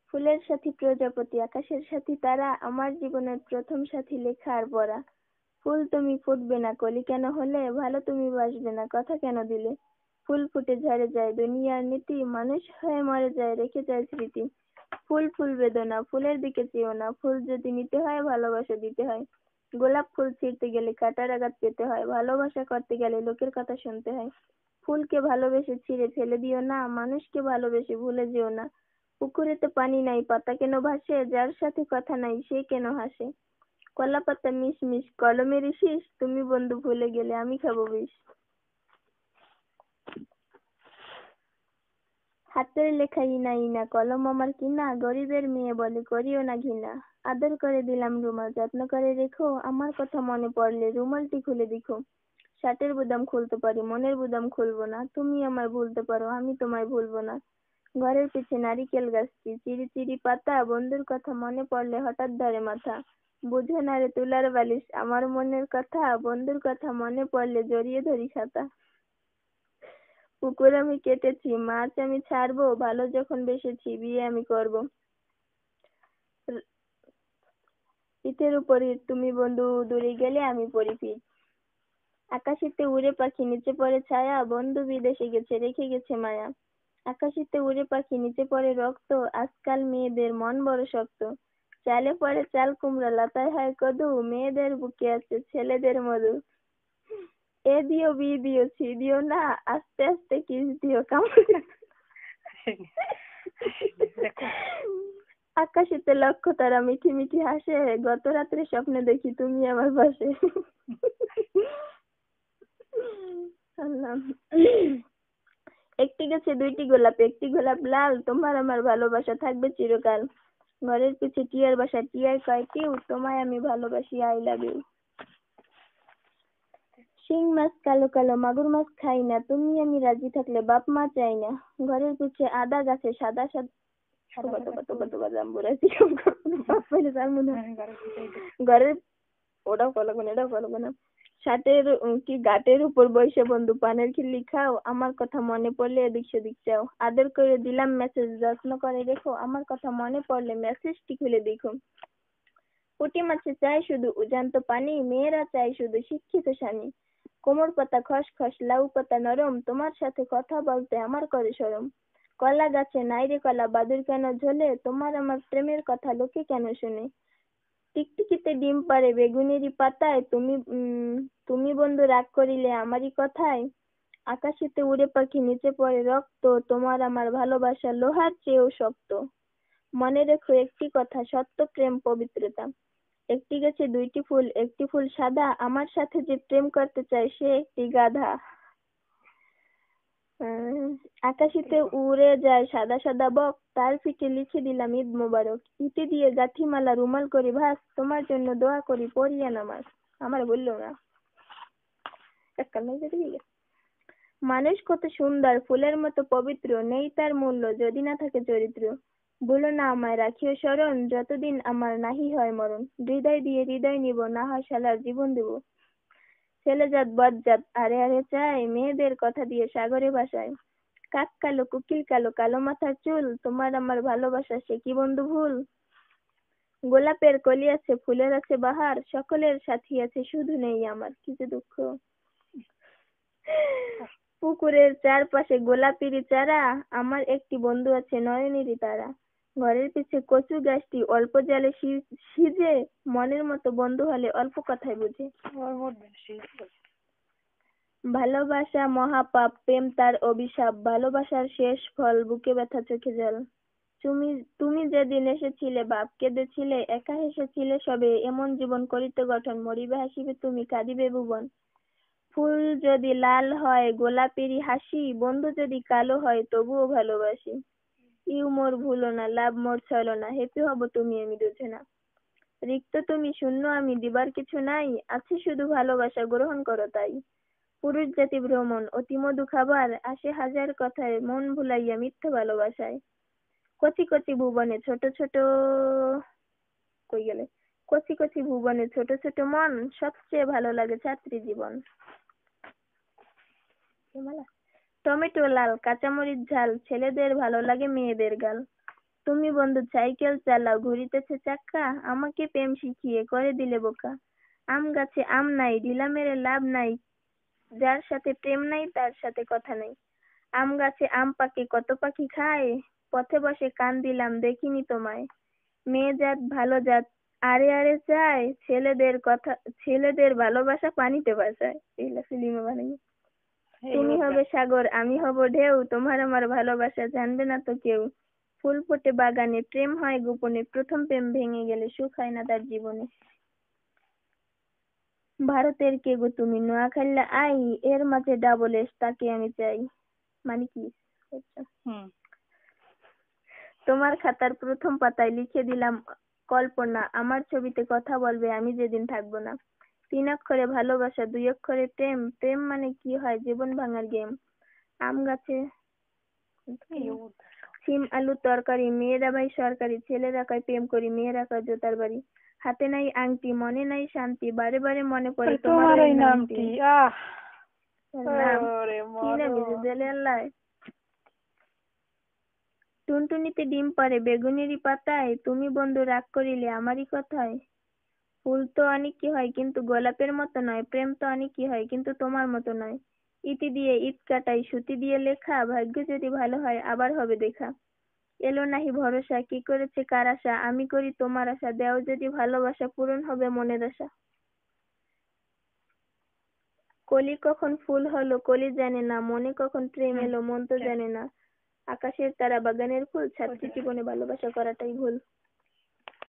ফুলের সাথী প্রজাপতি, আকাশের সাথী তারা, আমার জীবনের প্রথম সাথী লেখা আর পড়া। ফুল তুমি ফুটবে না, কলি কেন হলে, ভালো তুমি বাসবে না, কথা কেন দিলে। ফুল ফুটে ঝরে যায় দুনিয়ার নীতি, মানুষ হয়ে মরে যায় রেখে যায় স্মৃতি। ফুল ফুল বেদনা, ফুলের দিকে চেয়েও না, ফুল যদি নিতে হয় ভালোবাসা দিতে হয়। গোলাপ ফুল ছিঁড়তে গেলে কাঁটার আঘাত পেতে হয়, ভালোবাসা করতে গেলে লোকের কথা শুনতে হয়। ফুলকে ভালোবেসে ছিঁড়ে ফেলে দিও না, মানুষকে ভালোবেসে ভুলে যেও না। পুকুরে তো পানি নাই, পাতা কেন ভাসে, যার সাথে কথা নাই সে কেন হাসে। কলা পাতা মিশ মিশ কলমের শীষ, তুমি বন্ধু ভুলে গেলে আমি খাবো বিষ। হাতের লেখা ইনা ইনা, কলম আমার কিনা, গরিবের মেয়ে বলে করিও না ঘৃণা। আদর করে দিলাম রুমাল, যত্ন করে রেখো, আমার কথা মনে পড়লে রুমালটি খুলে দেখো। শার্টের বুতাম খুলতে পারি, মনের বুতাম খুলবো না, তুমি আমায় ভুলতে পারো আমি তোমায় ভুলবো না। ঘরের পিছে নারিকেল গাছটি, চিরি চিরি পাতা, বন্ধুর কথা মনে পড়লে হঠাৎ ধরে মাথা। বুঝো না রে তুলার বালিশ আমার মনের কথা, বন্ধুর কথা মনে পড়লে জড়িয়ে ধরি ছাতা। পুকুর আমি কেটেছি, মাছ আমি ছাড়বো, ভালো যখন বেসেছি বিয়ে আমি করবো। পিঠের উপরে তুমি বন্ধু দূরে গেলে আমি পড়ি পিঠ। আকাশেতে উড়ে পাখি নিচে পড়ে ছায়া, বন্ধু বিদেশে গেছে রেখে গেছে মায়া। আকাশেতে উড়ে পাখি নিচে পড়ে রক্ত, আজকাল মেয়েদের মন বড় শক্ত। চালে পড়ে চাল কুমড়া, লতায় হয় কদু, মেয়েদের বুকে আছে ছেলেদের মধু। এ দিও বি দিও ছি দিও না, আস্তে আস্তে কিস দিও কামড়। আকাশেতে লক্ষ্য তারা মিঠি মিঠি হাসে, গত রাত্রে স্বপ্নে দেখি তুমি আমার পাশে। আল্লাহ। একটি গাছে দুইটি গোলাপ, একটি গোলাপ লাল, তোমার আমার ভালোবাসা থাকবে চিরকাল। ঘরের পিছে টিয়ার বাসা, টিয়ার কয় কেউ, তোমায় আমি ভালোবাসি আই লাভ ইউ। শিং মাছ কালো কালো, মাগুর মাছ খাই না, তুমি আমি রাজি থাকলে বাপ মা চাই না। ঘরের পিছে আদা গাছে সাদা সাদা ঘরের ওটাও ফলো করে এটাও ফলো করে। শার্টের কি গাটের উপর বসে বন্ধু পানের খিল্লি খাও, আমার কথা মনে পড়লে এদিক সেদিক চাও। আদর করে দিলাম মেসেজ, যত্ন করে রেখো, আমার কথা মনে পড়লে মেসেজটি খুলে দেখো। পুঁটি মাছে চাই শুধু উজান্ত পানি, মেয়েরা চাই শুধু শিক্ষিত স্বামী। কোমর পাতা খস খস, লাউ পাতা নরম, তোমার সাথে কথা বলতে আমার করে শরম। কলা গাছে নাই রে কলা, বাদুর কেন ঝোলে, তোমার আমার প্রেমের কথা লোকে কেন শুনে। টিকটিকিতে ডিম পাড়ে বেগুনেরই পাতায়, তুমি বন্ধু রাগ করিলে আমারই কথায়। আকাশেতে উড়ে পাখি নিচে পড়ে রক্ত, তোমার আমার ভালোবাসা লোহার চেয়েও শক্ত। মনে রেখো একটি কথা, সত্য প্রেম পবিত্রতা। একটি গাছে দুইটি ফুল, একটি ফুল সাদা, আমার সাথে যে প্রেম করতে চায় সে একটি গাধা। আকাশেতে উড়ে যায় সাদা সাদা বক, তার পিঠে লিখে দিলাম ঈদ মোবারক। ইতি দিয়ে গাঁথিমালা রুমাল করি ভাস, তোমার জন্য দোয়া করি পড়িয়া নামাজ। আমার বললো না মানুষ কত সুন্দর, ফুলের মতো পবিত্র, নেই তার মূল্য যদি না থাকে চরিত্র। ভুলো না আমায় রাখিও স্মরণ, যতদিন আমার নাহি হয় মরণ। হৃদয় দিয়ে হৃদয় নিব, না হয় শালার জীবন দেব। ছেলে জাত বজ্জাত আরে আরে চাই, মেয়েদের কথা দিয়ে সাগরে ভাসায়। কাক কালো কুকিল কালো, কালো মাথার চুল, তোমার আমার ভালোবাসা সে কি বন্ধু ভুল। গোলাপের কলি আছে ফুলের আছে বাহার, সকলের সাথী আছে শুধু নেই আমার, কি যে দুঃখ। পুকুরের চারপাশে গোলাপিরি চারা, আমার একটি বন্ধু আছে নয়নেরই তারা। ঘরের পিছে কচু গাছটি অল্প জলে সিজে, মনের মতো বন্ধু হলে অল্প কথায় বুঝে। ভালোবাসা মহাপাপ, প্রেম তার অভিশাপ, ভালোবাসার শেষ ফল বুকে ব্যথা চোখে জল। তুমি তুমি যেদিন এসেছিলে বাপ কেঁদেছিলে, একা হেসেছিলে সবে, এমন জীবন করিতে গঠন, মরিবে হাসিবে তুমি কাঁদিবে ভুবন। ফুল যদি লাল হয় গোলাপেরই হাসি, বন্ধু যদি কালো হয় তবুও ভালোবাসি। ইউ মোর ভুলো না, লাভ মোর ছলো না, হ্যাপি হব তুমি আমি দুজনা। রিক্ত তুমি শূন্য আমি দিবার কিছু নাই, আছে শুধু ভালোবাসা গ্রহণ করো তাই। পুরুষ জাতি ভ্রমণ অতি মধু খাবার, আসে হাজার কথায় মন ভুলাইয়া মিথ্যা ভালোবাসায়। কচি কচি ভুবনে ছোট ছোট কই গেলে কচি কচি ভুবনে ছোট ছোট মন, সবচেয়ে ভালো লাগে ছাত্রী জীবন। টমেটো লাল কাঁচামরিচ ঝাল, ছেলেদের ভালো লাগে মেয়েদের গাল। তুমি বন্ধু সাইকেল চালাও, ঘুরিতেছে চাক্কা, আমাকে প্রেম শিখিয়ে করে দিলে বোকা। আম গাছে আম নাই, ঢিলা মেরে লাভ নাই, যার সাথে প্রেম নাই তার সাথে কথা নাই। আম গাছে আম পাকে কত পাখি খায়, পথে বসে কান দিলাম দেখিনি তোমায়। মেয়ে জাত ভালো জাত, আরে আরে চায়, ছেলেদের ভালোবাসা পানিতে ভাসায়। এইগুলা ফিল্মে বানাই। তুমি হবে সাগর, আমি হব ঢেউ, তোমার আমার ভালোবাসা জানবে না তো কেউ। ফুল ফোটে বাগানে, প্রেম হয় গোপনে, প্রথম প্রেম ভেঙে গেলে সুখ হয় না তার জীবনে। ভারতের কে গো তুমি, নোয়াখালীর আই, এর মাঝে ডাবল এস, তাকে আমি চাই। মানে কি? আচ্ছা। তোমার খাতার প্রথম পাতায় লিখে দিলাম কল্পনা, আমার ছবিতে কথা বলবে আমি যেদিন থাকবো না। 3 অক্ষরে ভালোবাসা, 2 অক্ষরে প্রেম, প্রেম মানে কি হয় জীবন ভাঙার গেম। আম গাছে সিম আলু তরকারি, মেয়েরা ভাই সরকারি, ছেলেরা কয় প্রেম করি, মেয়েরা কয় জোতার বাড়ি। হাতে নাই আংটি, মনে নাই শান্তি, বারে বারে মনে পড়ে তোমার ওই নামটি। নাম কি নাম দিলে আল্লাহ? টুনটুনিতে ডিম পারে বেগুনেরই পাতায়, তুমি বন্ধু রাগ করিলে আমারই কথায়। ফুল তো অনেকই হয় কিন্তু গোলাপের মতো নয়, প্রেম তো অনেকই হয় কিন্তু তোমার মতো নয়। ইতি দিয়ে ঈদ কাটাই, সুতি দিয়ে লেখা, ভাগ্য যদি ভালো হয় আবার হবে দেখা। এলো নাহি ভরসা, কি করেছে কার আশা, আমি করি তোমার আশা, দেও যদি ভালোবাসা, পূরণ হবে মনের আশা। কলি কখন ফুল হলো কলি জানে না, মনে কখন প্রেম এলো মন তো জানে না। আকাশের তারা বাগানের ফুল, ছাত্রী জীবনে ভালোবাসা করাটাই ভুল।